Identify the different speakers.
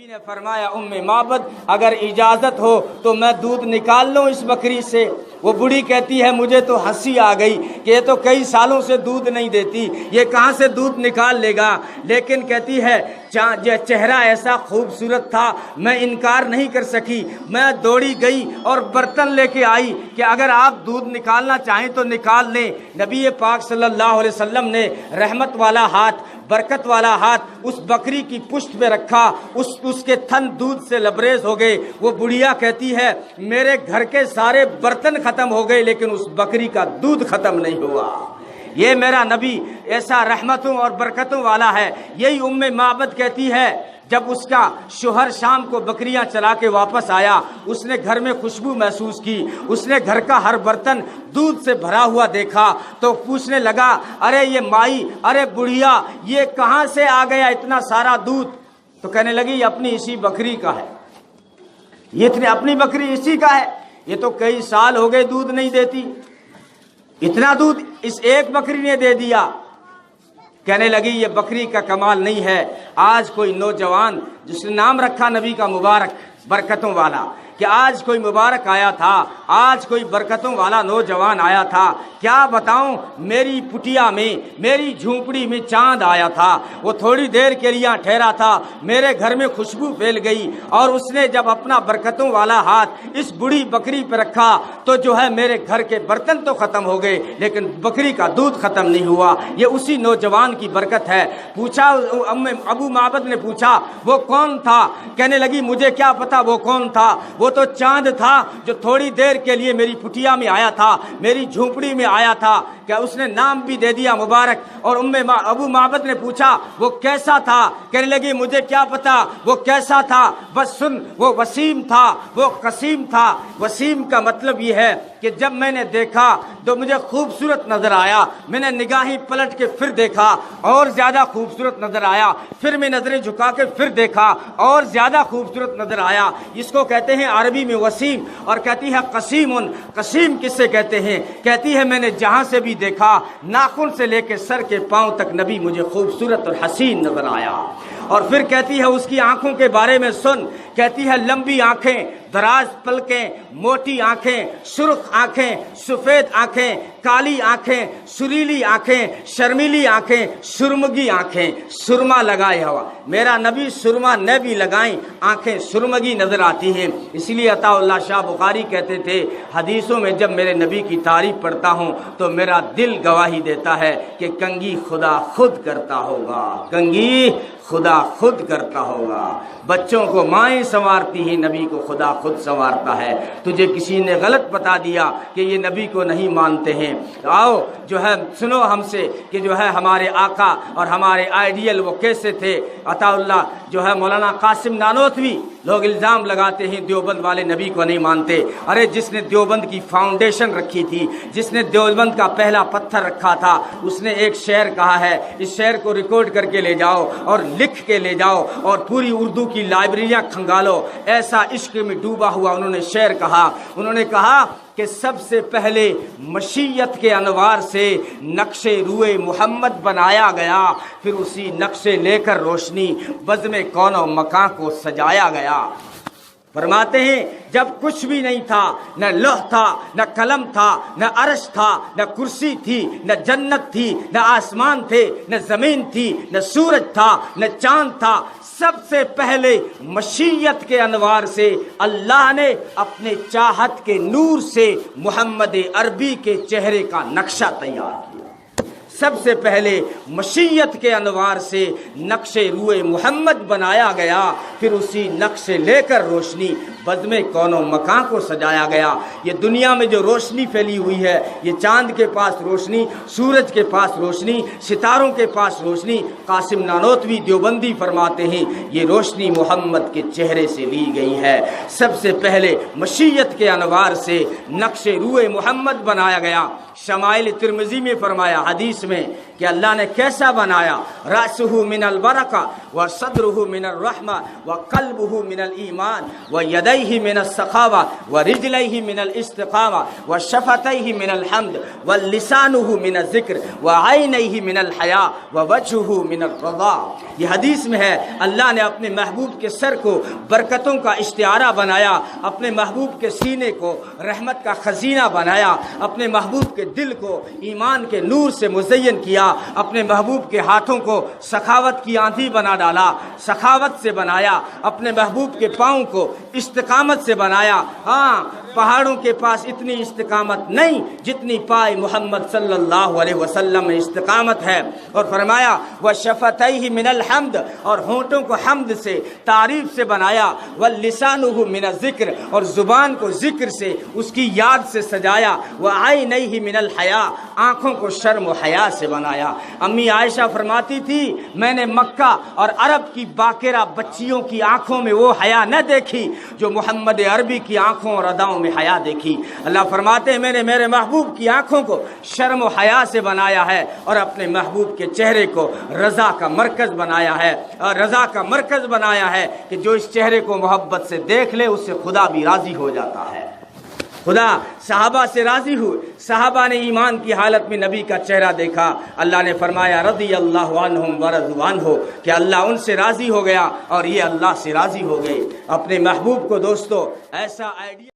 Speaker 1: نبی نے فرمایا معبد اگر اجازت ہو تو میں دودھ نکال لوں اس بکری سے۔ وہ بوڑھی کہتی ہے مجھے تو ہنسی آ گئی کہ یہ تو کئی سالوں سے دودھ نہیں دیتی، یہ کہاں سے دودھ نکال لے گا، لیکن کہتی ہے چہرہ ایسا خوبصورت تھا میں انکار نہیں کر سکی، میں دوڑی گئی اور برتن لے کے آئی کہ اگر آپ دودھ نکالنا چاہیں تو نکال لیں۔ نبی پاک صلی اللہ علیہ وسلم نے رحمت والا ہاتھ، برکت والا ہاتھ اس بکری کی پشت پہ رکھا، اس کے تھن دودھ سے لبریز ہو گئے۔ وہ بڑھیا کہتی ہے میرے گھر کے سارے برتن ختم ہو گئے لیکن اس بکری کا دودھ ختم نہیں ہوا۔ یہ میرا نبی ایسا رحمتوں اور برکتوں والا ہے۔ یہی معبد کہتی ہے جب اس کا شوہر شام کو بکریاں چلا کے واپس آیا، اس نے گھر میں خوشبو محسوس کی، اس نے گھر کا ہر برتن دودھ سے بھرا ہوا دیکھا تو پوچھنے لگا ارے یہ مائی، ارے بڑھیا، یہ کہاں سے آ گیا اتنا سارا دودھ؟ تو کہنے لگی یہ اپنی اسی بکری کا ہے، یہ اپنی بکری اسی کا ہے، یہ تو کئی سال ہو گئے دودھ نہیں دیتی، اتنا دودھ اس ایک بکری نے دے دیا۔ کہنے لگی یہ بکری کا کمال نہیں ہے، آج کوئی نوجوان جس نے نام رکھا نبی کا مبارک برکتوں والا، کہ آج کوئی مبارک آیا تھا، آج کوئی برکتوں والا نوجوان آیا تھا، کیا بتاؤں میری پٹیا میں، میری جھونپڑی میں چاند آیا تھا، وہ تھوڑی دیر کے لیے ٹھہرا تھا، میرے گھر میں خوشبو پھیل گئی اور اس نے جب اپنا برکتوں والا ہاتھ اس بڑی بکری پہ رکھا تو جو ہے میرے گھر کے برتن تو ختم ہو گئے لیکن بکری کا دودھ ختم نہیں ہوا۔ یہ اسی نوجوان کی برکت ہے۔ پوچھا ابو معبد نے پوچھا وہ کون تھا؟ کہنے لگی مجھے کیا پتا وہ کون تھا، وہ تو چاند تھا جو تھوڑی دیر کے لیے میری پٹیا میں آیا تھا، میری جھونپڑی میں آیا تھا، کیا اس نے نام بھی دے دیا مبارک۔ اور ابو معبد نے پوچھا وہ کیسا تھا؟ کہنے لگی مجھے کیا پتا وہ کیسا تھا، بس سن وہ وسیم تھا، وہ قسیم تھا۔ وسیم کا مطلب یہ ہے کہ جب میں نے دیکھا تو مجھے خوبصورت نظر آیا، میں نے نگاہیں پلٹ کے پھر دیکھا اور زیادہ خوبصورت نظر آیا، پھر میں نظریں جھکا کے پھر دیکھا اور زیادہ خوبصورت نظر آیا۔ اس کو کہتے ہیں عربی میں وسیم، اور کہتی ہے قسیم۔ قسیم کس سے کہتے ہیں؟ کہتی ہے میں نے جہاں سے بھی دیکھا ناخن سے لے کے سر کے پاؤں تک نبی مجھے خوبصورت اور حسین نظر آیا۔ اور پھر کہتی ہے اس کی آنکھوں کے بارے میں سن، کہتی ہے لمبی آنکھیں، دراز پلکیں، موٹی آنکھیں، سرخ آنکھیں، سفید آنکھیں، کالی آنکھیں، سریلی آنکھیں، شرمیلی آنکھیں، سرمگی آنکھیں، سرما لگائے ہوا۔ میرا نبی سرما نے بھی لگائیں، آنکھیں سرمگی نظر آتی ہیں۔ اسی لیے عطا اللہ شاہ بخاری کہتے تھے حدیثوں میں جب میرے نبی کی تعریف پڑھتا ہوں تو میرا دل گواہی دیتا ہے کہ کنگھی خدا خود کرتا ہوگا، کنگھی خدا خود کرتا ہوگا۔ بچوں کو مائیں سنوارتی ہیں، نبی کو خدا خود سنوارتا ہے۔ تجھے کسی نے غلط بتا دیا کہ یہ نبی کو نہیں مانتے ہیں، آؤ جو ہے سنو ہم سے کہ جو ہے ہمارے آقا اور ہمارے آئیڈیل وہ کیسے تھے۔ عطا اللہ جو ہے مولانا قاسم نانوتوی، لوگ الزام لگاتے ہیں دیوبند والے نبی کو نہیں مانتے۔ ارے جس نے دیوبند کی فاؤنڈیشن رکھی تھی، جس نے دیوبند کا پہلا پتھر رکھا تھا، اس نے ایک شعر کہا ہے، اس شعر کو ریکارڈ کر کے لے جاؤ اور لکھ کے لے جاؤ اور پوری اردو کی لائبریریاں کھنگالو۔ ایسا عشق میں ڈوبا ہوا انہوں نے شعر کہا، انہوں نے کہا کہ سب سے پہلے مشیت کے انوار سے نقش روئے محمد بنایا گیا، پھر اسی نقشے لے کر روشنی بزم کون و مکان کو سجایا گیا۔ فرماتے ہیں جب کچھ بھی نہیں تھا، نہ لوح تھا، نہ قلم تھا، نہ عرش تھا، نہ کرسی تھی، نہ جنت تھی، نہ آسمان تھے، نہ زمین تھی، نہ سورج تھا، نہ چاند تھا، سب سے پہلے مشیت کے انوار سے اللہ نے اپنے چاہت کے نور سے محمد عربی کے چہرے کا نقشہ تیار کیا۔ سب سے پہلے مشیت کے انوار سے نقش روئے محمد بنایا گیا، پھر اسی نقشے لے کر روشنی بزم کون و مکان کو سجایا گیا۔ یہ دنیا میں جو روشنی پھیلی ہوئی ہے، یہ چاند کے پاس روشنی، سورج کے پاس روشنی، ستاروں کے پاس روشنی، قاسم نانوتوی دیوبندی فرماتے ہیں یہ روشنی محمد کے چہرے سے لی گئی ہے۔ سب سے پہلے مشیت کے انوار سے نقش روئے محمد بنایا گیا۔ شمائل ترمذی میں فرمایا حدیث میں کہ اللہ نے کیسا بنایا، رأسہ من البرکہ و صدرہ من الرحمہ و قلبہ من الایمان و یدیہ من السخاوہ و رجلیہ من الاستقامہ و شفتیہ من الحمد و لسانہ من الذکر و عینیہ من الحیاء و وجہہ من الرضا۔ یہ حدیث میں ہے اللہ نے اپنے محبوب کے سر کو برکتوں کا اشتعارہ بنایا، اپنے محبوب کے سینے کو رحمت کا خزینہ بنایا، اپنے محبوب کے دل کو ایمان کے نور سے مزین کیا، اپنے محبوب کے ہاتھوں کو سخاوت کی آندھی بنا ڈالا، سخاوت سے بنایا، اپنے محبوب کے پاؤں کو استقامت سے بنایا۔ ہاں، پہاڑوں کے پاس اتنی استقامت نہیں جتنی پائے محمد صلی اللہ علیہ وسلم میں استقامت ہے۔ اور فرمایا وشفتیہ من الحمد، اور ہونٹوں کو حمد سے، تعریف سے بنایا، واللسانہ من الذکر، اور زبان کو ذکر سے، اس کی یاد سے سجایا، وعینیہ من الحیاء، آنکھوں کو شرم و حیا سے بنایا۔ امی عائشہ فرماتی تھی میں نے مکہ اور عرب کی باقرہ بچیوں کی آنکھوں میں وہ حیا نہ دیکھی جو محمد عربی کی آنکھوں اور اداؤں میں حیا دیکھی۔ اللہ فرماتے ہیں میں نے میرے محبوب کی آنکھوں کو شرم و حیا سے بنایا ہے، اور اپنے محبوب کے چہرے کو رضا کا مرکز بنایا ہے، اور رضا کا مرکز بنایا ہے کہ جو اس چہرے کو محبت سے دیکھ لے اس سے خدا بھی راضی ہو جاتا ہے۔ خدا صحابہ سے راضی ہوئے، صحابہ نے ایمان کی حالت میں نبی کا چہرہ دیکھا، اللہ نے فرمایا رضی اللہ عنہم ورضوا عنہ، کہ اللہ ان سے راضی ہو گیا اور یہ اللہ سے راضی ہو گئے۔ اپنے محبوب کو دوستو ایسا آئیڈیا